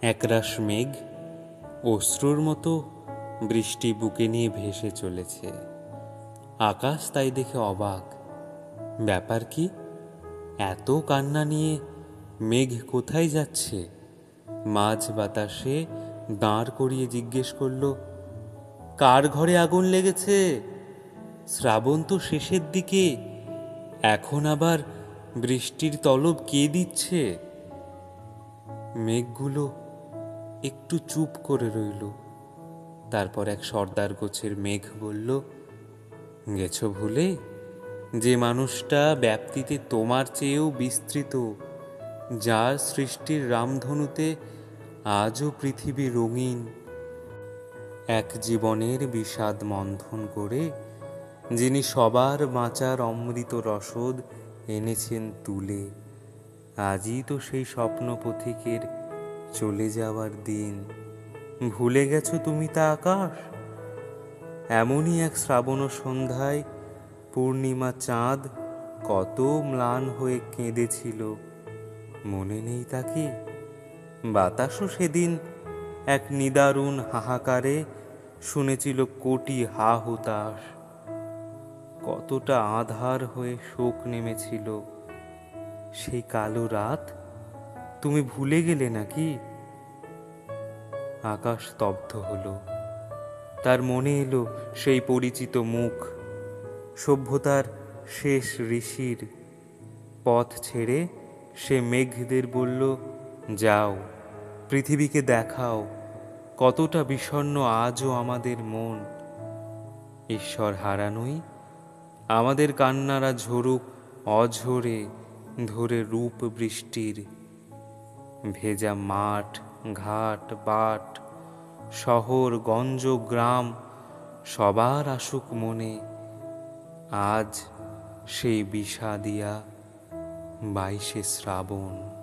একরাশ মেঘ অশ্রুর মতো বৃষ্টি বুকে নিয়ে ভেসে চলেছে। আকাশ তাই দেখে অবাক। ব্যাপার কি? এত কান্না নিয়ে মেঘ কোথায় যাচ্ছে? মাঝ বাতাসে দাঁড় করিয়ে জিজ্ঞেস করল, কার ঘরে আগুন লেগেছে? শ্রাবণ তো শেষের দিকে, এখন আবার বৃষ্টির তলব কে দিচ্ছে? মেঘগুলো একটু চুপ করে রইল। তারপর এক সর্দার গোছের মেঘ বলল, গেছো ভুলে? যে মানুষটা ব্যাপ্তিতে তোমার চেয়েও বিস্তৃত, যার সৃষ্টির রামধনুতে আজও পৃথিবী রঙিন, এক জীবনের বিষাদ মন্থন করে যিনি সবার বাঁচার অমৃত রসদ এনেছেন তুলে, আজই তো সেই স্বপ্ন পথিকের চলে যাওয়ার দিন। ভুলে গেছো তুমি তা আকাশ? এমনই এক শ্রাবণ সন্ধ্যায় পূর্ণিমা চাঁদ কত ম্লান হয়ে কেঁদেছিল, মনে নেই তাকে? বাতাসও সেদিন এক নিদারুণ হাহাকারে শুনেছিল কোটি হা হুতাশ। কতটা আঁধার হয়ে শোক নেমেছিল। সেই কালো রাত তুমি ভুলে গেলে নাকি? আকাশ স্তব্ধ হলো। তার মনে এলো সেই পরিচিত মুখ, সভ্যতার শেষ ঋষির। পথ ছেড়ে সে মেঘদের বলল, যাও, পৃথিবীকে দেখাও কতটা বিষণ্ণ আজও আমাদের মন। ঈশ্বর হারানোই আমাদের কান্নারা ঝরুক অঝরে ধরে রূপ বৃষ্টির। ভেজা মাঠ, ঘাট, বাট, শহর, গঞ্জ, গ্রাম সবার আসুক মনে আজ সেই বিষাদিয়া 22শে শ্রাবণ।